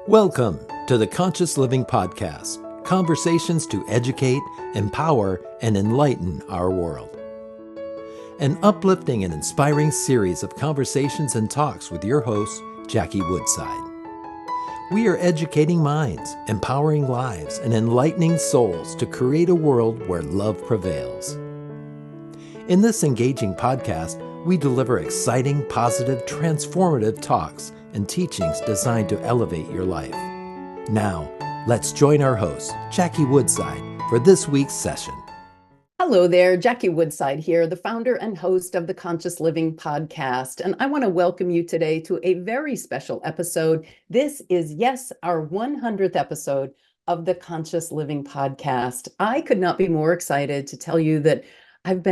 Welcome to the Conscious Living Podcast, conversations to educate, empower, and enlighten our world. An uplifting and inspiring series of conversations and talks with your host, Jackie Woodside. We are educating minds, empowering lives, and enlightening souls to create a world where love prevails. In this engaging podcast, we deliver exciting, positive, transformative talks and teachings designed to elevate your life. Now, let's join our host, Jackie Woodside, for this week's session. Hello there, Jackie Woodside here, the founder and host of the Conscious Living Podcast. And I want to welcome you today to a very special episode. This is, yes, our 100th episode of the Conscious Living Podcast. I could not be more excited to tell you that I've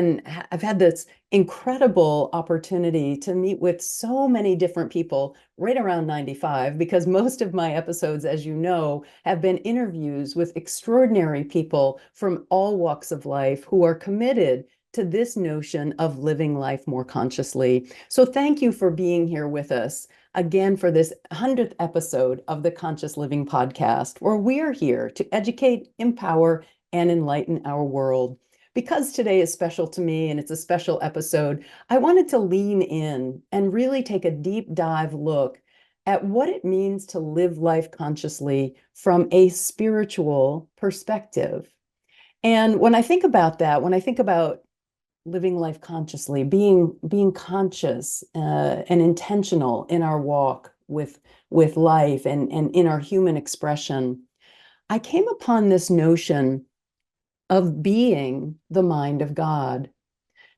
had this incredible opportunity to meet with so many different people right around 95, because most of my episodes, as you know, have been interviews with extraordinary people from all walks of life who are committed to this notion of living life more consciously. So thank you for being here with us again for this 100th episode of the Conscious Living Podcast, where we are here to educate, empower, and enlighten our world. Because today is special to me and it's a special episode, I wanted to lean in and really take a deep dive look at what it means to live life consciously from a spiritual perspective. And when I think about that, when I think about living life consciously, being conscious and intentional in our walk with life and in our human expression, I came upon this notion of being the mind of God.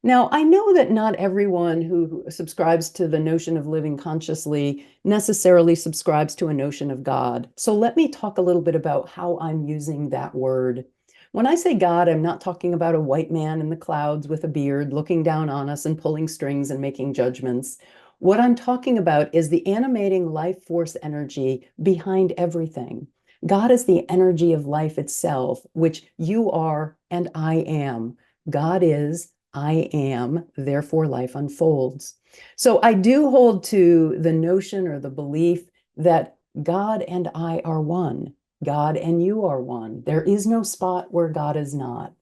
Now, I know that not everyone who subscribes to the notion of living consciously necessarily subscribes to a notion of God. So let me talk a little bit about how I'm using that word. When I say God, I'm not talking about a white man in the clouds with a beard looking down on us and pulling strings and making judgments. What I'm talking about is the animating life force energy behind everything. God is the energy of life itself, which you are and I am. God is, I am, therefore life unfolds. So I do hold to the notion or the belief that God and I are one. God and you are one. There is no spot where God is not.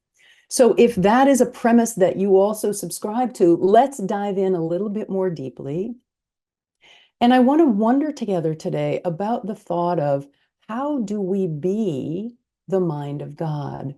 So if that is a premise that you also subscribe to, let's dive in a little bit more deeply. And I want to wonder together today about the thought of, how do we be the mind of God?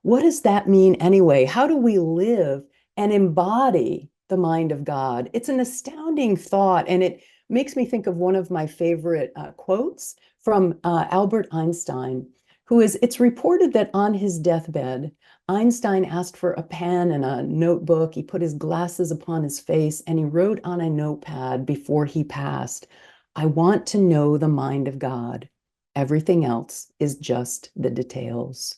What does that mean anyway? How do we live and embody the mind of God? It's an astounding thought, and it makes me think of one of my favorite quotes from Albert Einstein, it's reported that on his deathbed, Einstein asked for a pen and a notebook. He put his glasses upon his face and he wrote on a notepad before he passed, "I want to know the mind of God. Everything else is just the details."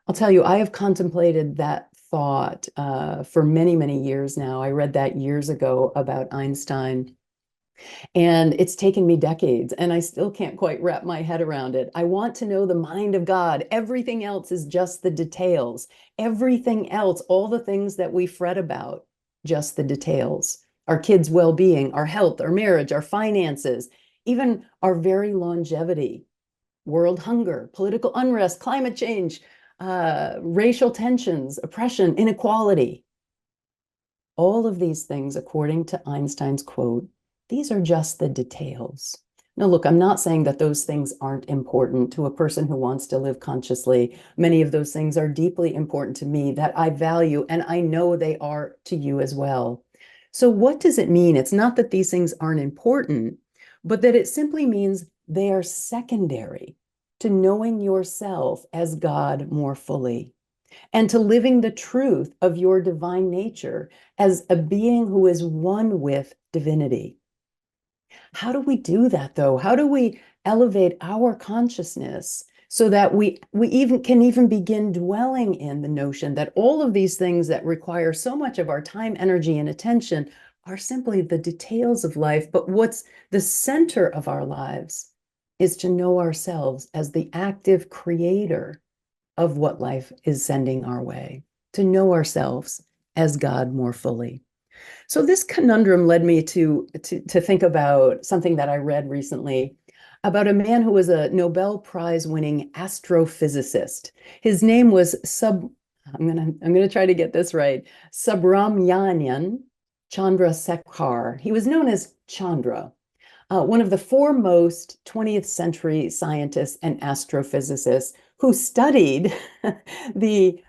I'll tell you, I have contemplated that thought for many, many years now. I read that years ago about Einstein, and it's taken me decades, and I still can't quite wrap my head around it. I want to know the mind of God. Everything else is just the details. Everything else, all the things that we fret about, just the details. Our kids' well-being, our health, our marriage, our finances, even our very longevity, world hunger, political unrest, climate change, racial tensions, oppression, inequality. All of these things, according to Einstein's quote, these are just the details. Now, look, I'm not saying that those things aren't important to a person who wants to live consciously. Many of those things are deeply important to me, that I value, and I know they are to you as well. So what does it mean? It's not that these things aren't important, but that it simply means they are secondary to knowing yourself as God more fully, and to living the truth of your divine nature as a being who is one with divinity. How do we do that, though? How do we elevate our consciousness so that we can begin dwelling in the notion that all of these things that require so much of our time, energy, and attention are simply the details of life, but what's the center of our lives is to know ourselves as the active creator of what life is sending our way, to know ourselves as God more fully. So this conundrum led me to think about something that I read recently about a man who was a Nobel Prize winning astrophysicist. His name was I'm gonna try to get this right, Subramanian Chandrasekhar. He was known as Chandra, one of the foremost 20th century scientists and astrophysicists who studied the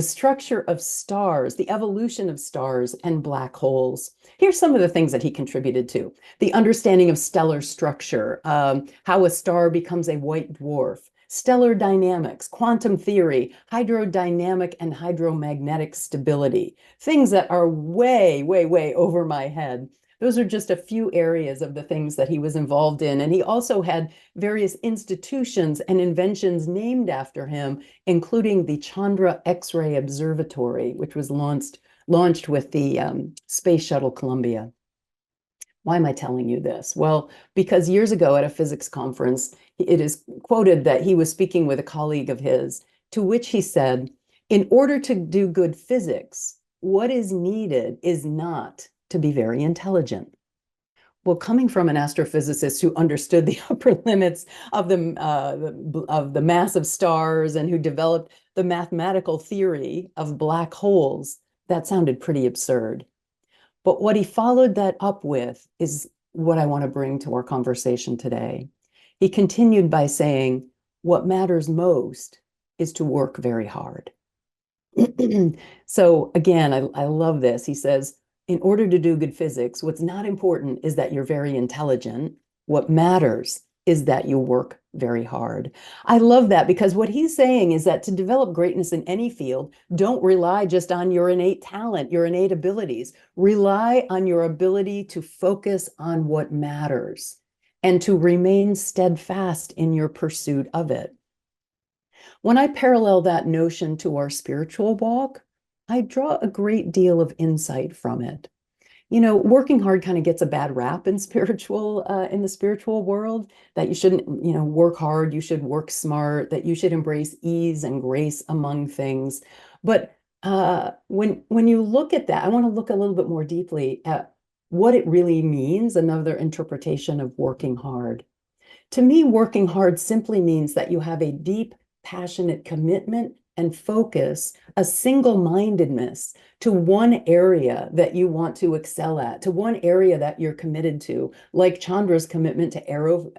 structure of stars, the evolution of stars and black holes. Here's some of the things that he contributed to: the understanding of stellar structure, how a star becomes a white dwarf, stellar dynamics, quantum theory, hydrodynamic and hydromagnetic stability, things that are way, way, way over my head. Those are just a few areas of the things that he was involved in. And he also had various institutions and inventions named after him, including the Chandra X-ray Observatory, which was launched with the Space Shuttle Columbia. Why am I telling you this? Well, because years ago at a physics conference, it is quoted that he was speaking with a colleague of his, to which he said, "In order to do good physics, what is needed is not to be very intelligent." Well, coming from an astrophysicist who understood the upper limits of the mass of stars and who developed the mathematical theory of black holes, that sounded pretty absurd. But what he followed that up with is what I want to bring to our conversation today. He continued by saying, "What matters most is to work very hard." So again, I love this. He says, in order to do good physics, what's not important is that you're very intelligent. What matters is that you work very hard. I love that, because what he's saying is that to develop greatness in any field, don't rely just on your innate talent, your innate abilities. Rely on your ability to focus on what matters and to remain steadfast in your pursuit of it. When I parallel that notion to our spiritual walk, I draw a great deal of insight from it. You know, working hard kind of gets a bad rap in in the spiritual world, that you shouldn't, work hard, you should work smart, that you should embrace ease and grace among things. But when you look at that, I want to look a little bit more deeply at what it really means, another interpretation of working hard. To me, working hard simply means that you have a deep, passionate commitment and focus, a single-mindedness to one area that you want to excel at, to one area that you're committed to, like Chandra's commitment to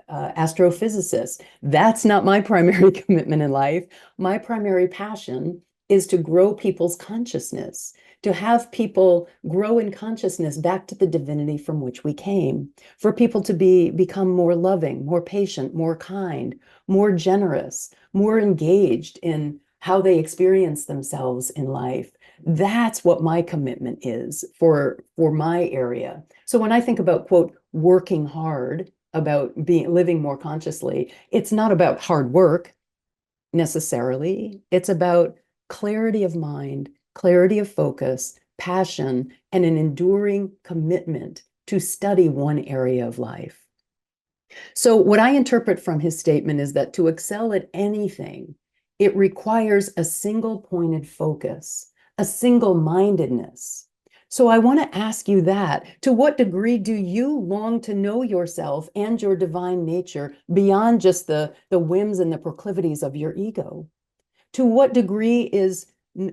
astrophysicists. That's not my primary commitment in life. My primary passion is to grow people's consciousness, to have people grow in consciousness back to the divinity from which we came, for people to become more loving, more patient, more kind, more generous, more engaged in how they experience themselves in life. That's what my commitment is for my area. So when I think about, quote, working hard, about living more consciously, it's not about hard work necessarily. It's about clarity of mind, clarity of focus, passion, and an enduring commitment to study one area of life. So what I interpret from his statement is that to excel at anything, it requires a single-pointed focus, a single-mindedness. So I want to ask you that. To what degree do you long to know yourself and your divine nature beyond just the whims and the proclivities of your ego? To what degree is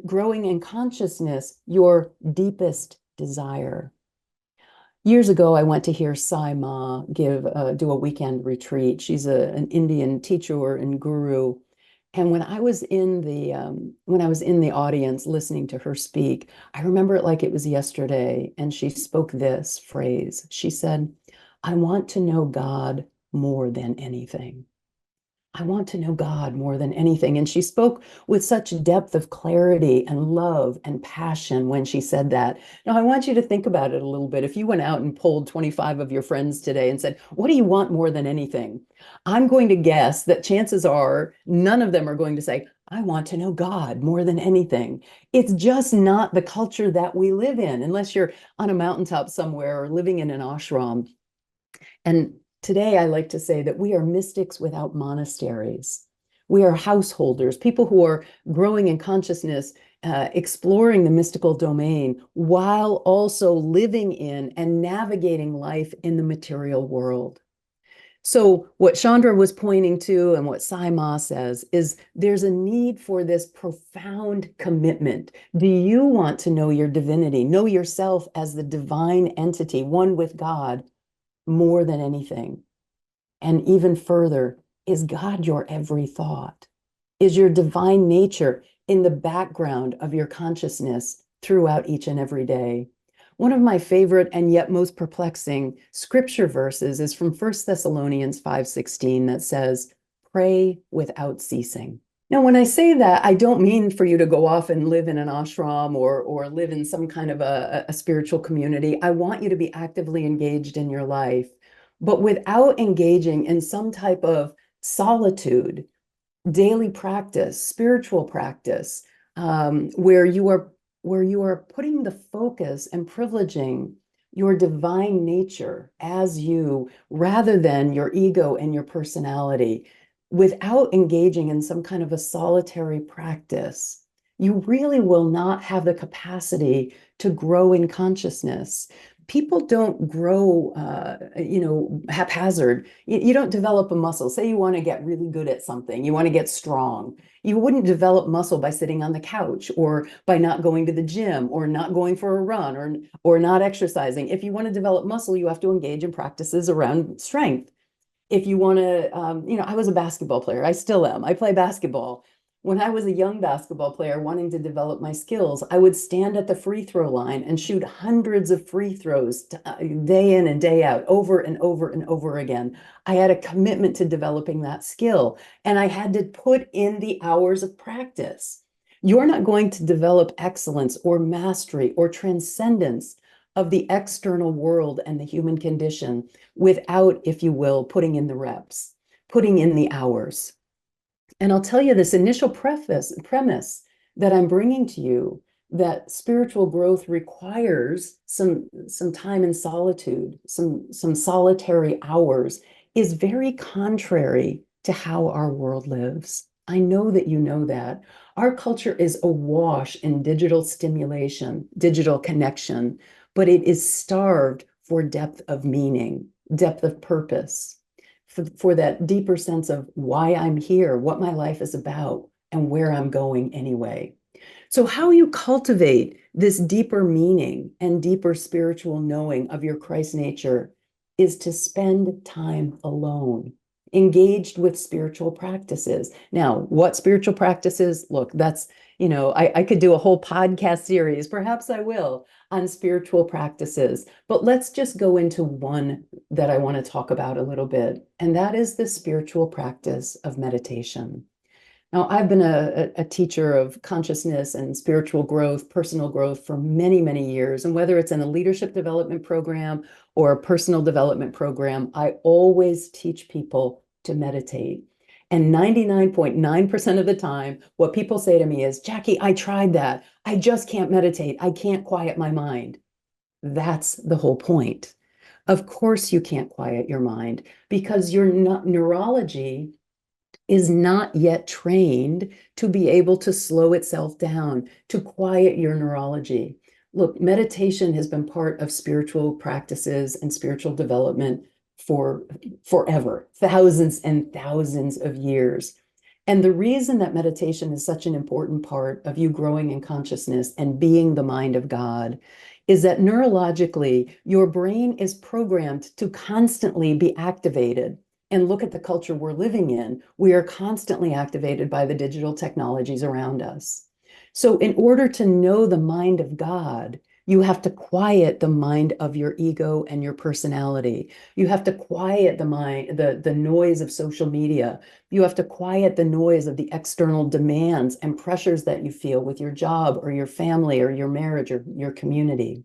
growing in consciousness your deepest desire? Years ago, I went to hear Sai Ma do a weekend retreat. She's an Indian teacher and guru. And when I was in the audience listening to her speak, I remember it like it was yesterday. And she spoke this phrase. She said, "I want to know God more than anything. I want to know God more than anything." And she spoke with such depth of clarity and love and passion when she said that. Now, I want you to think about it a little bit. If you went out and polled 25 of your friends today and said, "What do you want more than anything?" I'm going to guess that chances are none of them are going to say, "I want to know God more than anything." It's just not the culture that we live in, unless you're on a mountaintop somewhere or living in an ashram. And today, I like to say that we are mystics without monasteries. We are householders, people who are growing in consciousness, exploring the mystical domain, while also living in and navigating life in the material world. So what Chandra was pointing to and what Sai Ma says is there's a need for this profound commitment. Do you want to know your divinity, know yourself as the divine entity, one with God, more than anything? And even further, is God your every thought? Is your divine nature in the background of your consciousness throughout each and every day? One of my favorite and yet most perplexing scripture verses is from 1 Thessalonians 5:16 that says, "Pray without ceasing." Now, when I say that, I don't mean for you to go off and live in an ashram or live in some kind of a spiritual community. I want you to be actively engaged in your life, but without engaging in some type of solitude, daily practice, spiritual practice, where you are putting the focus and privileging your divine nature as you, rather than your ego and your personality, without engaging in some kind of a solitary practice, you really will not have the capacity to grow in consciousness. People don't grow, haphazard. You don't develop a muscle. Say you want to get really good at something, you want to get strong. You wouldn't develop muscle by sitting on the couch or by not going to the gym or not going for a run or not exercising. If you want to develop muscle, you have to engage in practices around strength. If you want to, I was a basketball player. I still am. I play basketball. When I was a young basketball player wanting to develop my skills, I would stand at the free throw line and shoot hundreds of free throws day in and day out, over and over and over again. I had a commitment to developing that skill, and I had to put in the hours of practice. You're not going to develop excellence or mastery or transcendence of the external world and the human condition without, if you will, putting in the reps, putting in the hours. And I'll tell you this initial premise that I'm bringing to you, that spiritual growth requires some time in solitude, some solitary hours, is very contrary to how our world lives. I know that you know that. Our culture is awash in digital stimulation, digital connection, but it is starved for depth of meaning, depth of purpose, for that deeper sense of why I'm here, what my life is about, and where I'm going anyway. So, how you cultivate this deeper meaning and deeper spiritual knowing of your Christ nature is to spend time alone, engaged with spiritual practices. Now, what spiritual practices? Look, that's, I could do a whole podcast series, perhaps I will, on spiritual practices, but let's just go into one that I want to talk about a little bit, and that is the spiritual practice of meditation. Now, I've been a teacher of consciousness and spiritual growth, personal growth for many, many years. And whether it's in a leadership development program or a personal development program, I always teach people to meditate. And 99.9% of the time, what people say to me is, Jackie, I tried that. I just can't meditate. I can't quiet my mind. That's the whole point. Of course, you can't quiet your mind because your neurology is not yet trained to be able to slow itself down, to quiet your neurology. Look, meditation has been part of spiritual practices and spiritual development for forever, thousands and thousands of years. And the reason that meditation is such an important part of you growing in consciousness and being the mind of God is that neurologically, your brain is programmed to constantly be activated. And look at the culture we're living in. We are constantly activated by the digital technologies around us. So, in order to know the mind of God, you have to quiet the mind of your ego and your personality. You have to quiet the mind, the noise of social media. You have to quiet the noise of the external demands and pressures that you feel with your job or your family or your marriage or your community.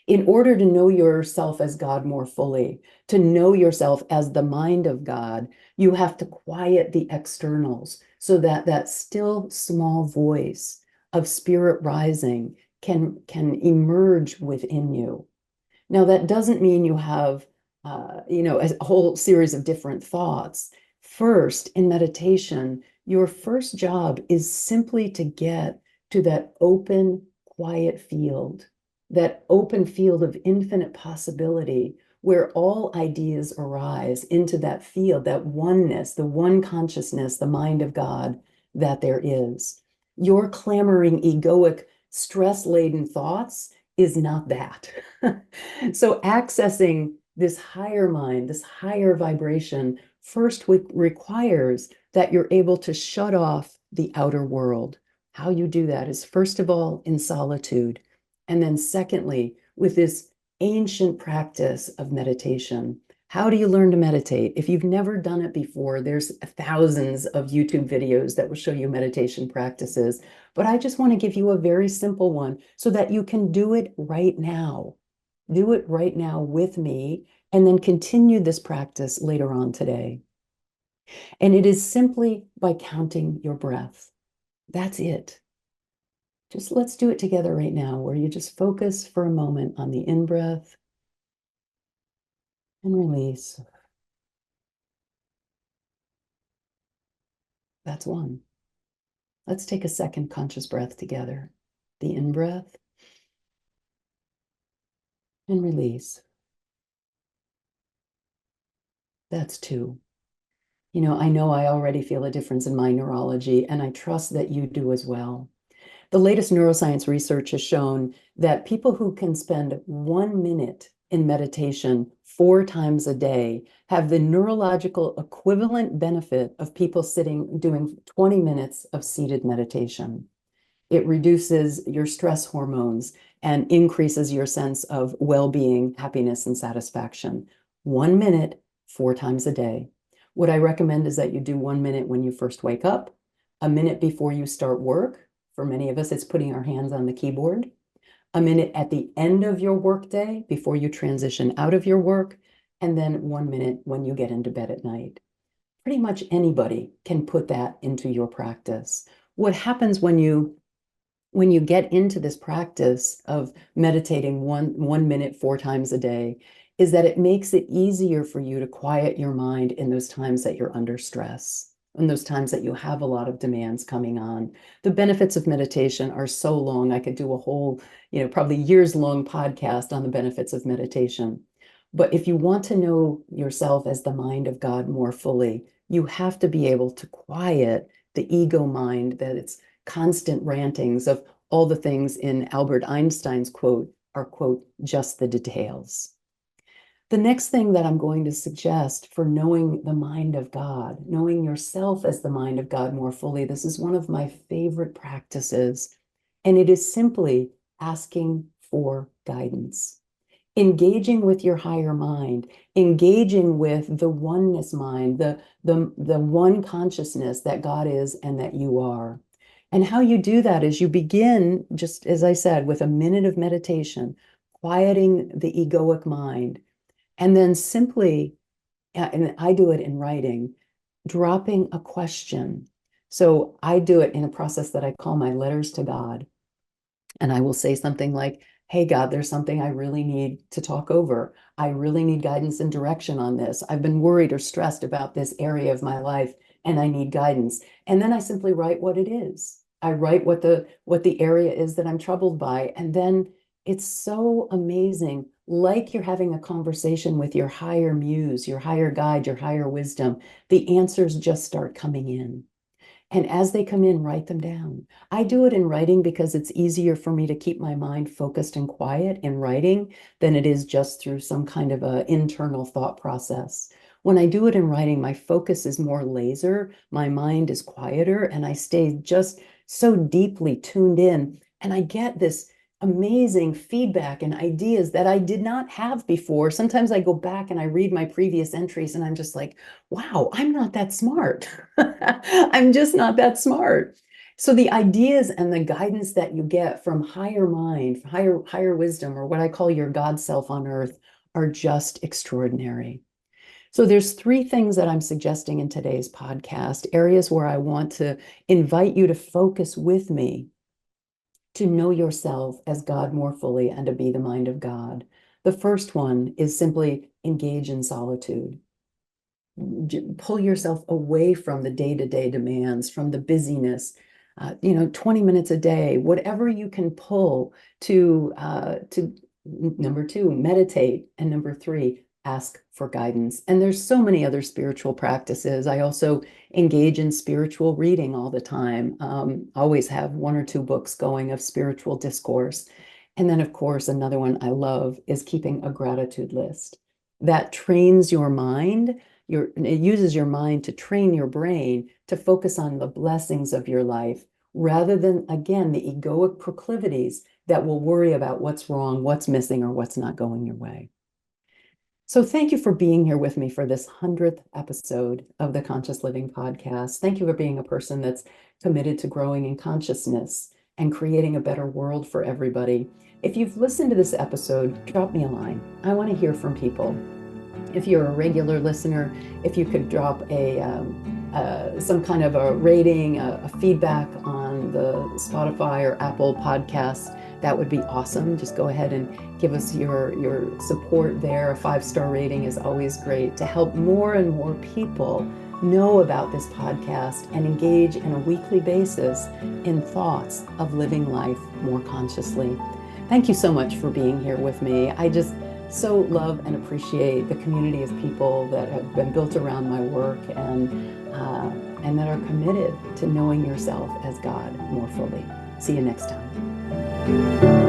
In order to know yourself as God more fully, to know yourself as the mind of God, you have to quiet the externals so that that still small voice of spirit rising can emerge within you. Now, that doesn't mean you have, a whole series of different thoughts. First, in meditation, your first job is simply to get to that open, quiet field, that open field of infinite possibility where all ideas arise into that field, that oneness, the one consciousness, the mind of God that there is. Your clamoring, egoic, stress-laden thoughts is not that. So accessing this higher mind, this higher vibration, first requires that you're able to shut off the outer world. How you do that is, first of all, in solitude. And then secondly, with this ancient practice of meditation. How do you learn to meditate? If you've never done it before, there's thousands of YouTube videos that will show you meditation practices. But I just want to give you a very simple one so that you can do it right now. Do it right now with me, and then continue this practice later on today. And it is simply by counting your breath. That's it. Just let's do it together right now, where you just focus for a moment on the in-breath and release. That's one. Let's take a second conscious breath together. The in-breath and release. That's two. I know I already feel a difference in my neurology, and I trust that you do as well. The latest neuroscience research has shown that people who can spend 1 minute in meditation 4 times a day have the neurological equivalent benefit of people doing 20 minutes of seated meditation. It reduces your stress hormones and increases your sense of well-being, happiness, and satisfaction. 1 minute, 4 times a day. What I recommend is that you do 1 minute when you first wake up, a minute before you start work. For many of us, it's putting our hands on the keyboard. A minute at the end of your workday before you transition out of your work, and then 1 minute when you get into bed at night. Pretty much anybody can put that into your practice. What happens when you get into this practice of meditating 1 minute 4 times a day is that it makes it easier for you to quiet your mind in those times that you're under stress, in those times that you have a lot of demands coming on. The benefits of meditation are so long. I could do a whole, probably years-long podcast on the benefits of meditation. But if you want to know yourself as the mind of God more fully, you have to be able to quiet the ego mind, that it's constant rantings of all the things in Albert Einstein's quote are, quote, just the details. The next thing that I'm going to suggest for knowing the mind of God, knowing yourself as the mind of God more fully, this is one of my favorite practices, and it is simply asking for guidance. Engaging with your higher mind, engaging with the oneness mind, the one consciousness that God is and that you are. And how you do that is you begin, just as I said, with a minute of meditation, quieting the egoic mind, and then simply, and I do it in writing, dropping a question. So I do it in a process that I call my letters to God. And I will say something like, hey, God, there's something I really need to talk over. I really need guidance and direction on this. I've been worried or stressed about this area of my life, and I need guidance. And then I simply write what it is. I write what the area is that I'm troubled by. And then it's so amazing, like you're having a conversation with your higher muse, your higher guide, your higher wisdom. The answers just start coming in. And as they come in, write them down. I do it in writing because it's easier for me to keep my mind focused and quiet in writing than it is just through some kind of an internal thought process. When I do it in writing, my focus is more laser, my mind is quieter, and I stay just so deeply tuned in. And I get this amazing feedback and ideas that I did not have before. Sometimes I go back and I read my previous entries and I'm just like, wow, I'm not that smart. I'm just not that smart. So the ideas and the guidance that you get from higher mind, higher wisdom, or what I call your God self on earth, are just extraordinary. So there's 3 things that I'm suggesting in today's podcast, areas where I want to invite you to focus with me to know yourself as God more fully and to be the mind of God. The first one is simply engage in solitude. Pull yourself away from the day-to-day demands, from the busyness, 20 minutes a day, whatever you can pull to number 2, meditate, and number 3, ask for guidance. And there's so many other spiritual practices. I also engage in spiritual reading all the time. Always have one or two books going of spiritual discourse. And then, of course, another one I love is keeping a gratitude list. That trains your mind. It uses your mind to train your brain to focus on the blessings of your life rather than, again, the egoic proclivities that will worry about what's wrong, what's missing, or what's not going your way. So thank you for being here with me for this 100th episode of the Conscious Living Podcast. Thank you for being a person that's committed to growing in consciousness and creating a better world for everybody. If you've listened to this episode, drop me a line. I want to hear from people. If you're a regular listener, if you could drop some kind of a rating, a feedback on the Spotify or Apple podcasts, that would be awesome. Just go ahead and give us your support there. A 5-star rating is always great to help more and more people know about this podcast and engage on a weekly basis in thoughts of living life more consciously. Thank you so much for being here with me. I just so love and appreciate the community of people that have been built around my work and that are committed to knowing yourself as God more fully. See you next time.